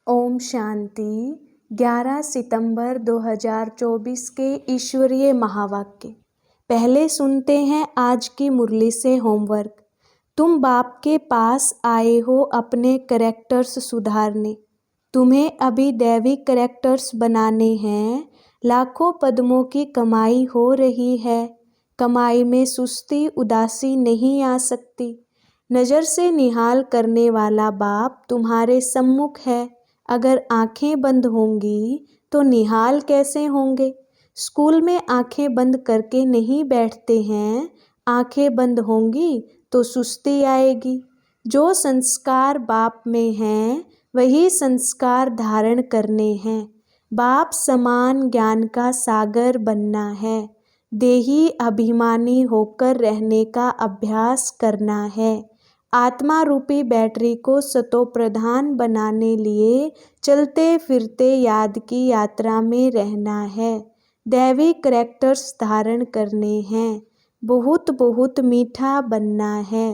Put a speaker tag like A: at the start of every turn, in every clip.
A: ओम शांति। 11 सितंबर 2024 के ईश्वरीय महावाक्य। पहले सुनते हैं आज की मुरली से होमवर्क। तुम बाप के पास आए हो अपने करैक्टर्स सुधारने। तुम्हें अभी दैवी करैक्टर्स बनाने हैं। लाखों पद्मों की कमाई हो रही है। कमाई में सुस्ती उदासी नहीं आ सकती। नज़र से निहाल करने वाला बाप तुम्हारे सम्मुख है। अगर आंखें बंद होंगी तो निहाल कैसे होंगे। स्कूल में आंखें बंद करके नहीं बैठते हैं। आंखें बंद होंगी तो सुस्ती आएगी। जो संस्कार बाप में हैं वही संस्कार धारण करने हैं। बाप समान ज्ञान का सागर बनना है। देही अभिमानी होकर रहने का अभ्यास करना है। आत्मा रूपी बैटरी को सतोप्रधान बनाने लिए चलते फिरते याद की यात्रा में रहना है। दैवी करैक्टर्स धारण करने हैं। बहुत बहुत मीठा बनना है।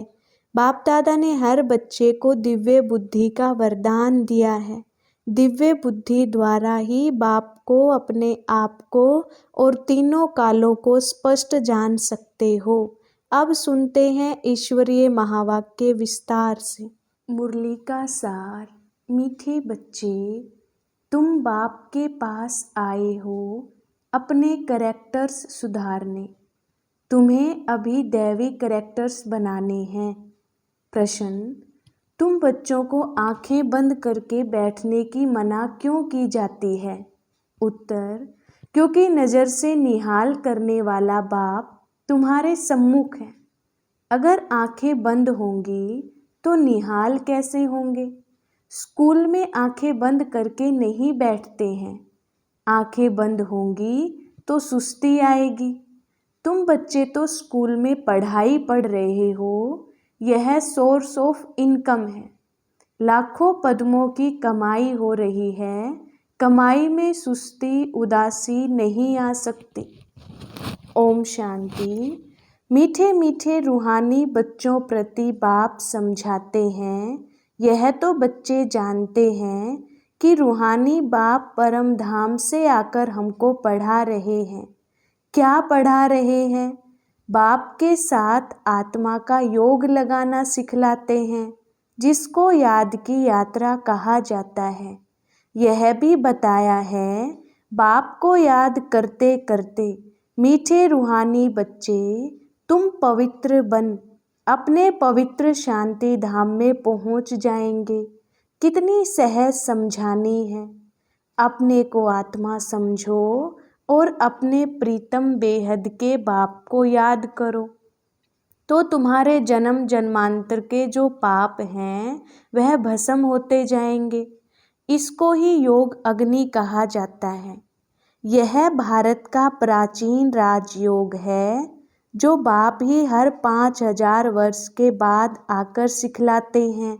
A: बाप दादा ने हर बच्चे को दिव्य बुद्धि का वरदान दिया है। दिव्य बुद्धि द्वारा ही बाप को, अपने आप को और तीनों कालों को स्पष्ट जान सकते हो। अब सुनते हैं ईश्वरीय महावाक्य विस्तार से। मुरली का सार। मीठे बच्चे, तुम बाप के पास आए हो अपने करैक्टर्स सुधारने। तुम्हें अभी दैवी करैक्टर्स बनाने हैं। प्रश्न, तुम बच्चों को आंखें बंद करके बैठने की मना क्यों की जाती है? उत्तर, क्योंकि नज़र से निहाल करने वाला बाप तुम्हारे सम्मुख है। अगर आंखें बंद होंगी तो निहाल कैसे होंगे। स्कूल में आंखें बंद करके नहीं बैठते हैं। आंखें बंद होंगी तो सुस्ती आएगी। तुम बच्चे तो स्कूल में पढ़ाई पढ़ रहे हो। यह सोर्स ऑफ इनकम है। लाखों पद्मों की कमाई हो रही है। कमाई में सुस्ती उदासी नहीं आ सकती। ओम शांति। मीठे मीठे रूहानी बच्चों प्रति बाप समझाते हैं। यह तो बच्चे जानते हैं कि रूहानी बाप परम धाम से आकर हमको पढ़ा रहे हैं। क्या पढ़ा रहे हैं? बाप के साथ आत्मा का योग लगाना सिखलाते हैं, जिसको याद की यात्रा कहा जाता है। यह भी बताया है, बाप को याद करते करते मीठे रूहानी बच्चे, तुम पवित्र बन अपने पवित्र शांति धाम में पहुंच जाएंगे। कितनी सहज समझानी है। अपने को आत्मा समझो और अपने प्रीतम बेहद के बाप को याद करो, तो तुम्हारे जन्म जन्मांतर के जो पाप हैं वह भस्म होते जाएंगे। इसको ही योग अग्नि कहा जाता है। यह भारत का प्राचीन राजयोग है, जो बाप ही हर 5000 वर्ष के बाद आकर सिखलाते हैं।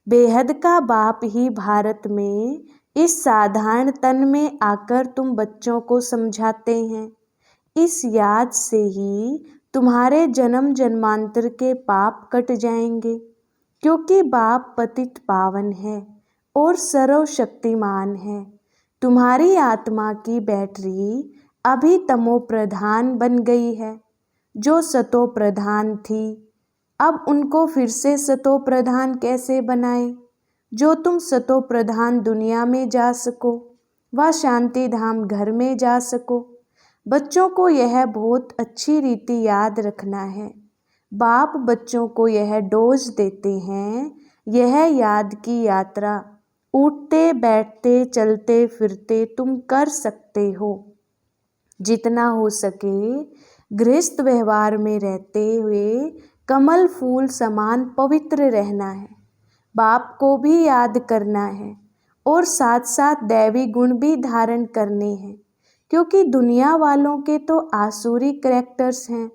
A: बेहद का बाप ही भारत में इस साधारण तन में आकर तुम बच्चों को समझाते हैं। इस याद से ही तुम्हारे जन्म जन्मांतर के पाप कट जाएंगे, क्योंकि बाप पतित पावन है और सर्वशक्तिमान है। तुम्हारी आत्मा की बैटरी अभी तमो प्रधान बन गई है, जो सतो प्रधान थी। अब उनको फिर से सतो प्रधान कैसे बनाए, जो तुम सतो प्रधान दुनिया में जा सको व शांति धाम घर में जा सको। बच्चों को यह बहुत अच्छी रीति याद रखना है। बाप बच्चों को यह डोज देते हैं। यह याद की यात्रा उठते बैठते चलते फिरते तुम कर सकते हो। जितना हो सके गृहस्थ व्यवहार में रहते हुए कमल फूल समान पवित्र रहना है। बाप को भी याद करना है और साथ साथ दैवी गुण भी धारण करने हैं, क्योंकि दुनिया वालों के तो आसुरी करैक्टर्स हैं।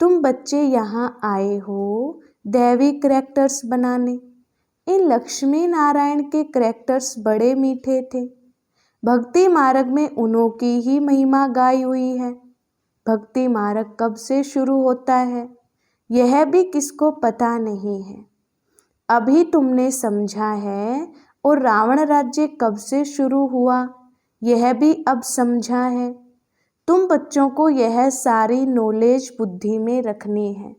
A: तुम बच्चे यहाँ आए हो दैवी करैक्टर्स बनाने। इन लक्ष्मी नारायण के करैक्टर्स बड़े मीठे थे। भक्ति मार्ग में उन्हों की ही महिमा गाई हुई है। भक्ति मार्ग कब से शुरू होता है यह भी किसको पता नहीं है। अभी तुमने समझा है और रावण राज्य कब से शुरू हुआ, यह भी अब समझा है। तुम बच्चों को यह सारी नॉलेज बुद्धि में रखनी है,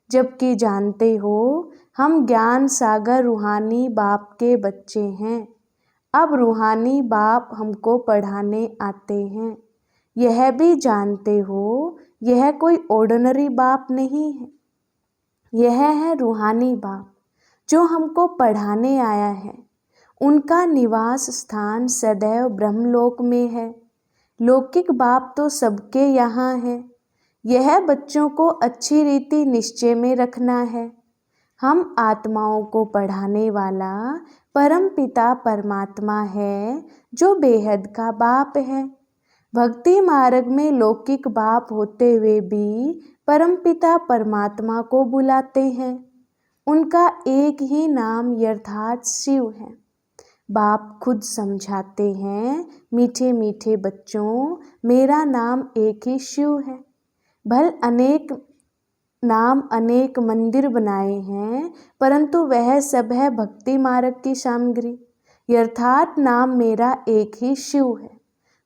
A: जबकि जानते हो हम ज्ञान सागर रूहानी बाप के बच्चे हैं। अब रूहानी बाप हमको पढ़ाने आते हैं। यह भी जानते हो यह कोई ऑर्डिनरी बाप नहीं है, यह है रूहानी बाप जो हमको पढ़ाने आया है। उनका निवास स्थान सदैव ब्रह्मलोक में है। लौकिक बाप तो सबके यहाँ है। यह बच्चों को अच्छी रीति निश्चय में रखना है। हम आत्माओं को पढ़ाने वाला परम पिता परमात्मा है जो बेहद का बाप है। भक्ति मार्ग में लौकिक बाप होते हुए भी परम पिता परमात्मा को बुलाते हैं। उनका एक ही नाम अर्थात शिव है। बाप खुद समझाते हैं, मीठे मीठे बच्चों, मेरा नाम एक ही शिव है। भल अनेक नाम अनेक मंदिर बनाए हैं, परंतु वह सब है भक्ति मार्ग की सामग्री। अर्थात नाम मेरा एक ही शिव है।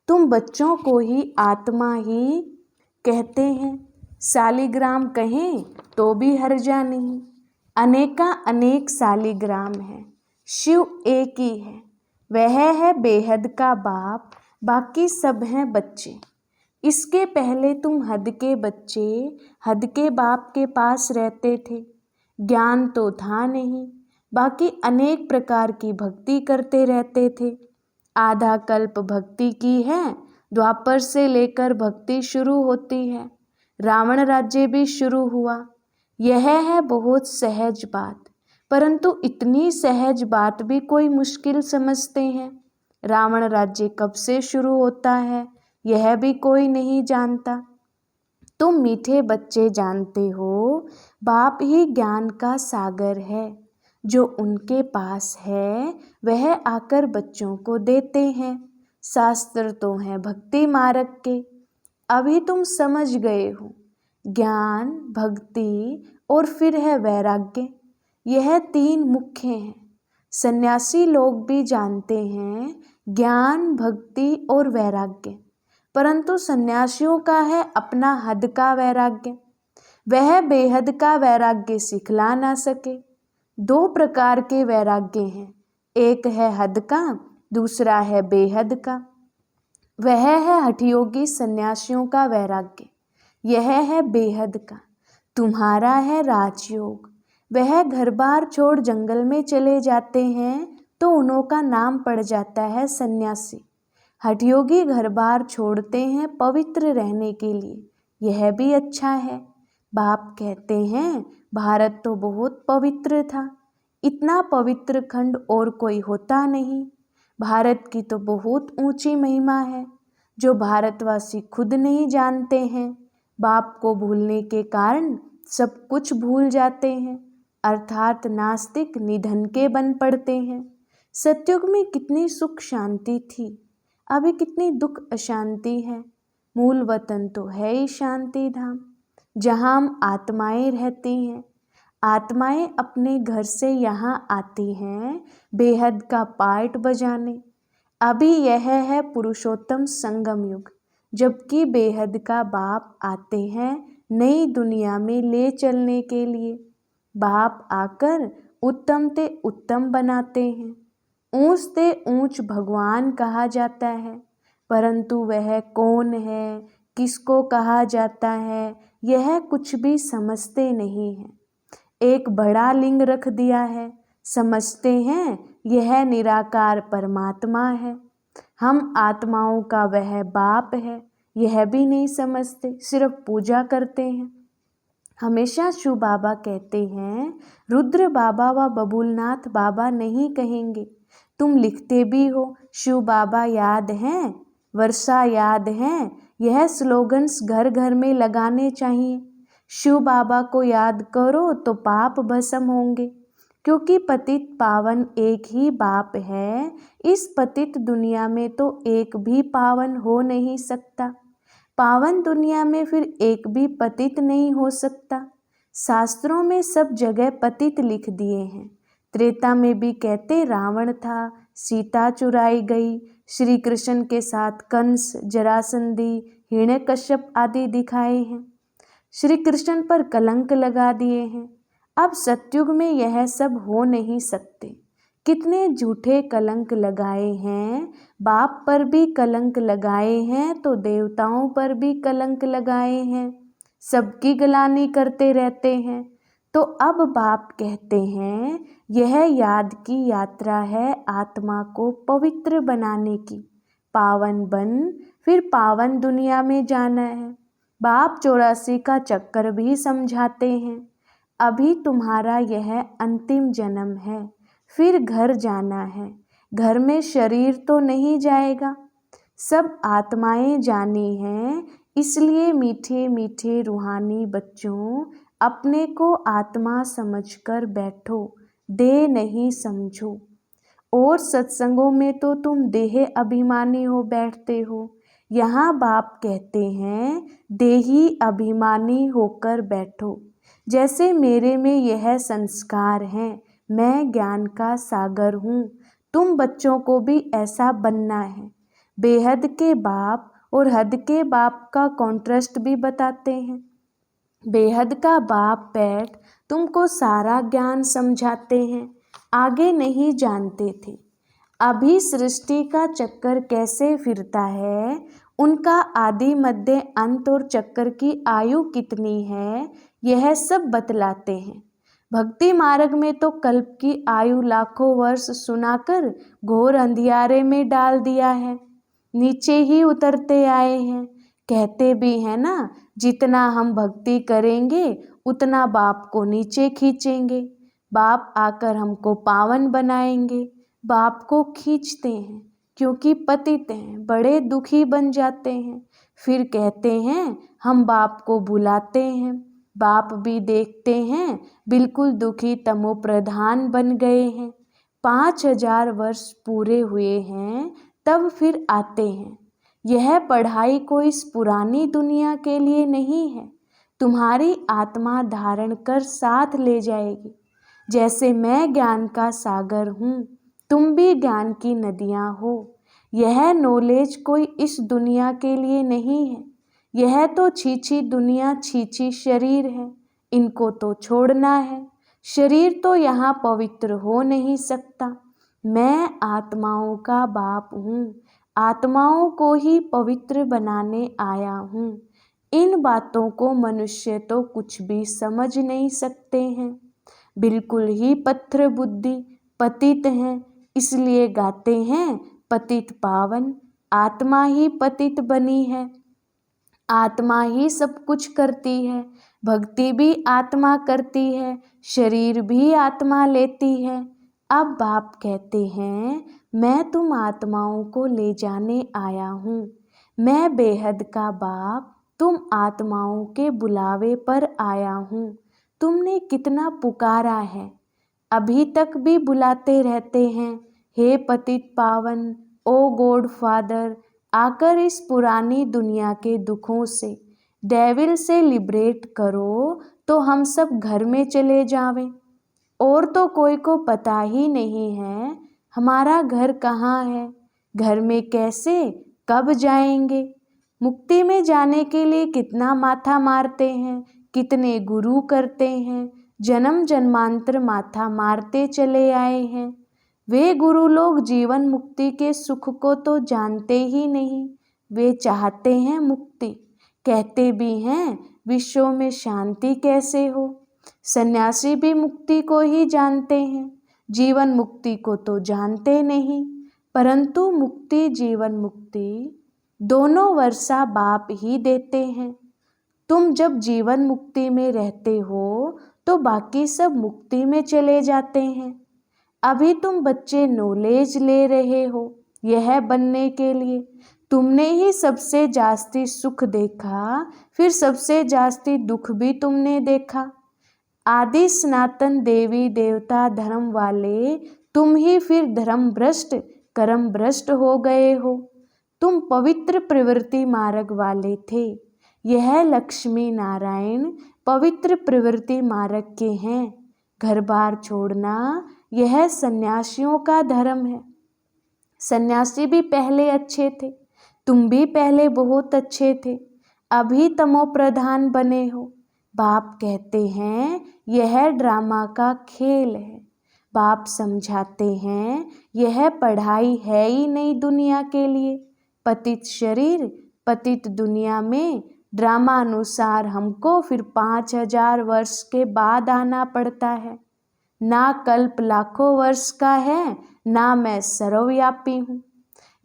A: तुम बच्चों को ही आत्मा ही कहते हैं। शालिग्राम कहें तो भी हर्जा नहीं। अनेका अनेक शालिग्राम है, शिव एक ही है। वह है बेहद का बाप, बाकी सब हैं बच्चे। इसके पहले तुम हद के बच्चे हद के बाप के पास रहते थे। ज्ञान तो था नहीं, बाकी अनेक प्रकार की भक्ति करते रहते थे। आधा कल्प भक्ति की है, द्वापर से लेकर भक्ति शुरू होती है। रावण राज्य भी शुरू हुआ। यह है बहुत सहज बात, परंतु इतनी सहज बात भी कोई मुश्किल समझते हैं। रावण राज्य कब से शुरू होता है यह भी कोई नहीं जानता। तुम मीठे बच्चे जानते हो बाप ही ज्ञान का सागर है। जो उनके पास है वह आकर बच्चों को देते हैं। शास्त्र तो हैं भक्ति मार्ग के। अभी तुम समझ गए हो। ज्ञान, भक्ति और फिर है वैराग्य, यह तीन मुख्य हैं। सन्यासी लोग भी जानते हैं ज्ञान, भक्ति और वैराग्य, परंतु सन्यासियों का है अपना हद का वैराग्य। वह बेहद का वैराग्य सिखला ना सके। दो प्रकार के वैराग्य हैं, एक है हद का, दूसरा है बेहद का। वह है हठयोगी सन्यासियों का वैराग्य, यह है बेहद का। तुम्हारा है राजयोग। वह घर बार छोड़ जंगल में चले जाते हैं तो उन्हों का नाम पड़ जाता है सन्यासी। हठयोगी घर बार छोड़ते हैं पवित्र रहने के लिए, यह भी अच्छा है। बाप कहते हैं भारत तो बहुत पवित्र था, इतना पवित्र खंड और कोई होता नहीं। भारत की तो बहुत ऊंची महिमा है जो भारतवासी खुद नहीं जानते हैं। बाप को भूलने के कारण सब कुछ भूल जाते हैं, अर्थात नास्तिक निधन के बन पड़ते हैं। सतयुग में कितनी सुख शांति थी, अभी कितनी दुख अशांति है। मूल वतन तो है ही शांति धाम, जहाँ हम आत्माएं रहती हैं। आत्माएं अपने घर से यहाँ आती हैं बेहद का पार्ट बजाने। अभी यह है पुरुषोत्तम संगम युग, जबकि बेहद का बाप आते हैं नई दुनिया में ले चलने के लिए। बाप आकर उत्तम ते उत्तम बनाते हैं। ऊंच ते ऊंच भगवान कहा जाता है, परंतु वह कौन है, किसको कहा जाता है, यह कुछ भी समझते नहीं हैं। एक बड़ा लिंग रख दिया है, समझते हैं यह निराकार परमात्मा है। हम आत्माओं का वह बाप है, यह भी नहीं समझते, सिर्फ पूजा करते हैं। हमेशा शिव बाबा कहते हैं रुद्र बाबा व बबूलनाथ बाबा नहीं कहेंगे। तुम लिखते भी हो शिव बाबा याद हैं, वर्षा याद हैं, यह स्लोगन्स घर घर में लगाने चाहिए। शिव बाबा को याद करो तो पाप भस्म होंगे, क्योंकि पतित पावन एक ही बाप है। इस पतित दुनिया में तो एक भी पावन हो नहीं सकता, पावन दुनिया में फिर एक भी पतित नहीं हो सकता। शास्त्रों में सब जगह पतित लिख दिए हैं। त्रेता में भी कहते रावण था, सीता चुराई गई, श्री कृष्ण के साथ कंस, जरासंधी, हिरण्यकश्यप आदि दिखाए हैं, श्री कृष्ण पर कलंक लगा दिए हैं। अब सतयुग में यह सब हो नहीं सकते। कितने झूठे कलंक लगाए हैं, बाप पर भी कलंक लगाए हैं तो देवताओं पर भी कलंक लगाए हैं, सबकी गलानी करते रहते हैं। तो अब बाप कहते हैं यह याद की यात्रा है आत्मा को पवित्र बनाने की। पावन बन फिर पावन दुनिया में जाना है। बाप 84 का चक्कर भी समझाते हैं। अभी तुम्हारा यह अंतिम जन्म है, फिर घर जाना है। घर में शरीर तो नहीं जाएगा, सब आत्माएं जानी हैं। इसलिए मीठे मीठे रूहानी बच्चों, अपने को आत्मा समझकर बैठो, देह नहीं समझो। और सत्संगों में तो तुम देह अभिमानी हो बैठते हो। यहाँ बाप कहते हैं देही अभिमानी होकर बैठो। जैसे मेरे में यह संस्कार हैं, मैं ज्ञान का सागर हूँ, तुम बच्चों को भी ऐसा बनना है। बेहद के बाप और हद के बाप का कॉन्ट्रास्ट भी बताते हैं। बेहद का बाप बैठ तुमको सारा ज्ञान समझाते हैं, आगे नहीं जानते थे। अभी सृष्टि का चक्कर कैसे फिरता है, उनका आदि मध्य अंत और चक्कर की आयु कितनी है, यह सब बतलाते हैं। भक्ति मार्ग में तो कल्प की आयु लाखों वर्ष सुनाकर घोर अंधियारे में डाल दिया है, नीचे ही उतरते आए हैं। कहते भी हैं ना, जितना हम भक्ति करेंगे उतना बाप को नीचे खींचेंगे, बाप आकर हमको पावन बनाएंगे। बाप को खींचते हैं क्योंकि पतित हैं, बड़े दुखी बन जाते हैं। फिर कहते हैं हम बाप को बुलाते हैं, बाप भी देखते हैं बिल्कुल दुखी तमो प्रधान बन गए हैं। 5000 वर्ष पूरे हुए हैं, तब फिर आते हैं। यह पढ़ाई कोई इस पुरानी दुनिया के लिए नहीं है, तुम्हारी आत्मा धारण कर साथ ले जाएगी। जैसे मैं ज्ञान का सागर हूँ, तुम भी ज्ञान की नदियाँ हो। यह नॉलेज कोई इस दुनिया के लिए नहीं है, यह तो छीछी दुनिया, छीछी शरीर है, इनको तो छोड़ना है। शरीर तो यहाँ पवित्र हो नहीं सकता। मैं आत्माओं का बाप हूँ, आत्माओं को ही पवित्र बनाने आया हूँ। इन बातों को मनुष्य तो कुछ भी समझ नहीं सकते हैं, बिल्कुल ही पत्थर बुद्धि, पतित हैं। इसलिए गाते हैं पतित पावन, आत्मा ही पतित बनी है, आत्मा ही सब कुछ करती है। भक्ति भी आत्मा करती है, शरीर भी आत्मा लेती है। अब बाप कहते हैं मैं तुम आत्माओं को ले जाने आया हूँ। मैं बेहद का बाप तुम आत्माओं के बुलावे पर आया हूँ। तुमने कितना पुकारा है, अभी तक भी बुलाते रहते हैं, हे पतित पावन, ओ गॉड फादर, आकर इस पुरानी दुनिया के दुखों से, डेविल से लिबरेट करो तो हम सब घर में चले जावें। और तो कोई को पता ही नहीं है हमारा घर कहाँ है, घर में कैसे, कब जाएंगे। मुक्ति में जाने के लिए कितना माथा मारते हैं, कितने गुरु करते हैं, जन्म जन्मांतर माथा मारते चले आए हैं। वे गुरु लोग जीवन मुक्ति के सुख को तो जानते ही नहीं, वे चाहते हैं मुक्ति, कहते भी हैं विश्व में शांति कैसे हो। सन्यासी भी मुक्ति को ही जानते हैं, जीवन मुक्ति को तो जानते नहीं। परंतु मुक्ति जीवन मुक्ति दोनों वर्षा बाप ही देते हैं। तुम जब जीवन मुक्ति में रहते हो तो बाकी सब मुक्ति में चले जाते हैं। अभी तुम बच्चे नॉलेज ले रहे हो यह बनने के लिए। तुमने ही सबसे जास्ती सुख देखा, फिर सबसे जास्ती दुख भी तुमने देखा। आदि सनातन देवी देवता धर्म वाले तुम ही फिर धर्म भ्रष्ट, कर्म भ्रष्ट हो गए हो। तुम पवित्र प्रवृत्ति मार्ग वाले थे, यह लक्ष्मी नारायण पवित्र प्रवृत्ति मार्ग के हैं। घर बार छोड़ना यह सन्यासियों का धर्म है। सन्यासी भी पहले अच्छे थे, तुम भी पहले बहुत अच्छे थे, अभी तमो प्रधान बने हो। बाप कहते हैं यह ड्रामा का खेल है। बाप समझाते हैं यह पढ़ाई है ही नहीं दुनिया के लिए। पतित शरीर पतित दुनिया में ड्रामा अनुसार हमको फिर 5000 वर्ष के बाद आना पड़ता है। ना कल्प लाखों वर्ष का है, ना मैं सर्वव्यापी हूँ।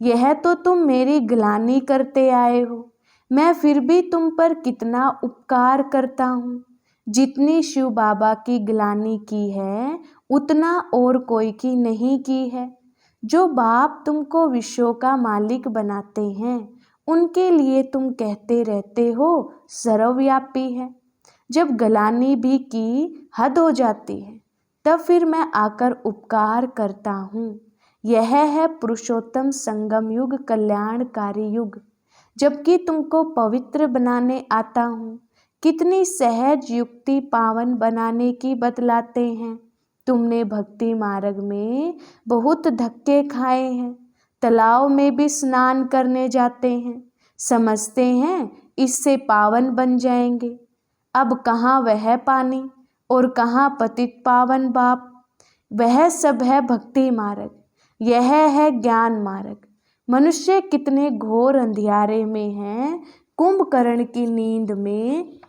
A: यह तो तुम मेरी ग्लानि करते आए हो, मैं फिर भी तुम पर कितना उपकार करता हूँ। जितनी शिव बाबा की ग्लानि की है उतना और कोई की नहीं की है। जो बाप तुमको विश्व का मालिक बनाते हैं उनके लिए तुम कहते रहते हो सर्वव्यापी है। जब ग्लानि भी की हद हो जाती है तब फिर मैं आकर उपकार करता हूँ। यह है पुरुषोत्तम संगम युग, कल्याणकारी युग। जबकि तुमको पवित्र बनाने आता हूँ, कितनी सहज युक्ति पावन बनाने की बतलाते हैं। तुमने भक्ति मार्ग में बहुत धक्के खाए हैं, तालाब में भी स्नान करने जाते हैं, समझते हैं इससे पावन बन जाएंगे। अब कहाँ वह पानी और कहाँ पतित पावन बाप। वह सब है भक्ति मार्ग, यह है ज्ञान मार्ग। मनुष्य कितने घोर अंधियारे में हैं, कुंभकर्ण की नींद में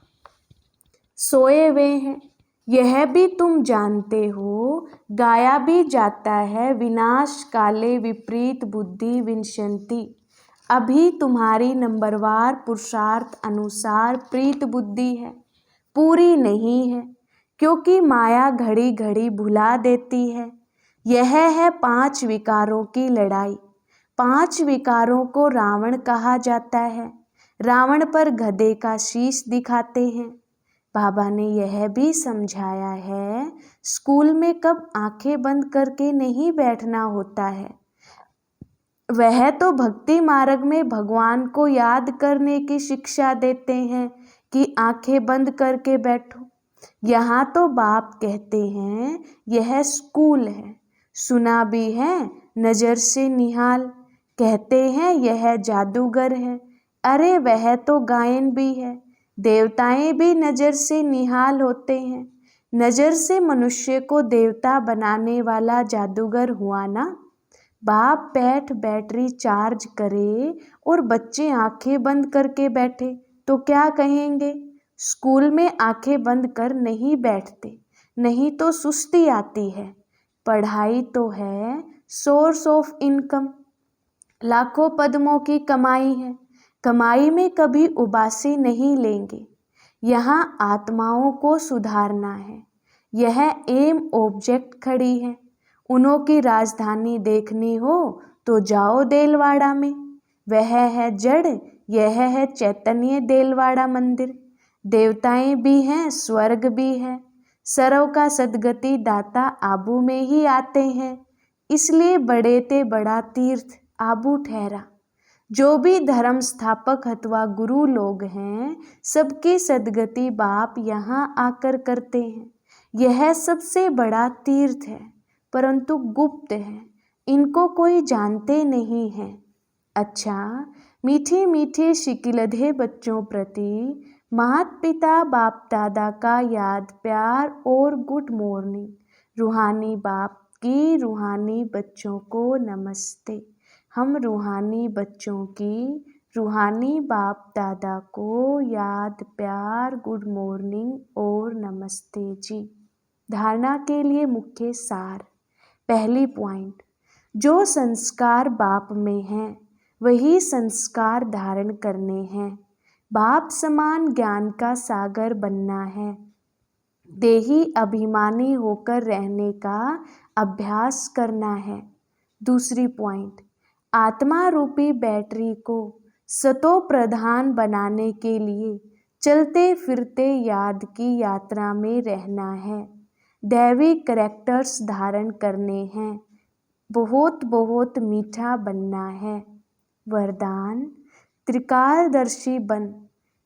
A: सोए हुए हैं। यह भी तुम जानते हो, गाया भी जाता है विनाश काले विपरीत बुद्धि विनशंति। अभी तुम्हारी नंबरवार पुरुषार्थ अनुसार प्रीत बुद्धि है, पूरी नहीं है, क्योंकि माया घड़ी घड़ी भुला देती है। यह है 5 विकारों की लड़ाई। 5 विकारों को रावण कहा जाता है। रावण पर गधे का शीश दिखाते हैं। बाबा ने यह भी समझाया है स्कूल में कब आंखें बंद करके नहीं बैठना होता है। वह तो भक्ति मार्ग में भगवान को याद करने की शिक्षा देते हैं कि आंखें बंद करके बैठो। यहाँ तो बाप कहते हैं यह स्कूल है। सुना भी है नजर से निहाल, कहते हैं यह जादूगर है। अरे वह तो गायन भी है। देवताएं भी नजर से निहाल होते हैं। नजर से मनुष्य को देवता बनाने वाला जादूगर हुआ ना। बाप बैटरी चार्ज करे और बच्चे आंखें बंद करके बैठे तो क्या कहेंगे। स्कूल में आंखें बंद कर नहीं बैठते, नहीं तो सुस्ती आती है। पढ़ाई तो है सोर्स ऑफ इनकम, लाखों पद्मों की कमाई है। कमाई में कभी उबासी नहीं लेंगे। यहाँ आत्माओं को सुधारना है। यह एम ऑब्जेक्ट खड़ी है। उन्हों की राजधानी देखनी हो तो जाओ देलवाड़ा में। वह है जड़, यह है चैतन्य देलवाड़ा मंदिर। देवताएं भी हैं, स्वर्ग भी है। सर्व का सदगति दाता आबू में ही आते हैं, इसलिए बड़े ते बड़ा तीर्थ आबू ठहरा। जो भी धर्म स्थापक अथवा गुरु लोग हैं सबकी सदगति बाप यहाँ आकर करते हैं। यह सबसे बड़ा तीर्थ है, परंतु गुप्त है, इनको कोई जानते नहीं है। अच्छा, मीठे मीठे शिकिलधे बच्चों प्रति माता पिता बाप दादा का याद प्यार और गुड मॉर्निंग। रूहानी बाप की रूहानी बच्चों को नमस्ते। हम रूहानी बच्चों की रूहानी बाप दादा को याद प्यार गुड मॉर्निंग और नमस्ते जी। धारणा के लिए मुख्य सार। पहली पॉइंट, जो संस्कार बाप में हैं वही संस्कार धारण करने हैं। बाप समान ज्ञान का सागर बनना है। देही अभिमानी होकर रहने का अभ्यास करना है। दूसरी पॉइंट, आत्मा रूपी बैटरी को सतो प्रधान बनाने के लिए चलते फिरते याद की यात्रा में रहना है। दैवी करैक्टर्स धारण करने हैं। बहुत बहुत मीठा बनना है। वरदान, त्रिकालदर्शी बन।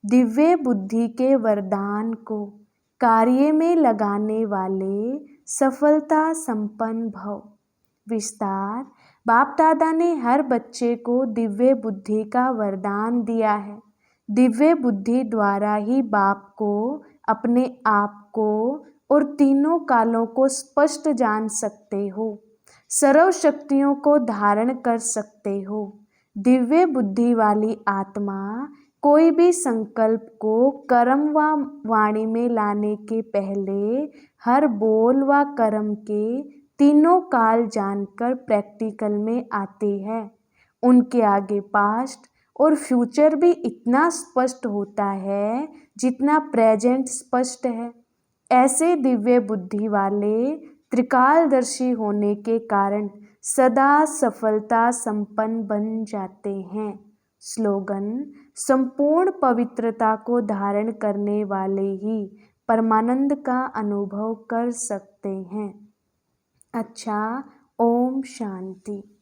A: दिव्य बुद्धि के वरदान को कार्य में लगाने वाले सफलता संपन्न भव। विस्तार, बाप दादा ने हर बच्चे को दिव्य बुद्धि का वरदान दिया है। दिव्य बुद्धि द्वारा ही बाप को, अपने आप को और तीनों कालों को स्पष्ट जान सकते हो, सर्व शक्तियों को धारण कर सकते हो। दिव्य बुद्धि वाली आत्मा कोई भी संकल्प को कर्म व वाणी में लाने के पहले हर बोल व कर्म के तीनों काल जानकर प्रैक्टिकल में आते हैं। उनके आगे पास्ट और फ्यूचर भी इतना स्पष्ट होता है जितना प्रेजेंट स्पष्ट है। ऐसे दिव्य बुद्धि वाले त्रिकालदर्शी होने के कारण सदा सफलता संपन्न बन जाते हैं। स्लोगन: संपूर्ण पवित्रता को धारण करने वाले ही परमानंद का अनुभव कर सकते हैं। अच्छा, ओम शांति।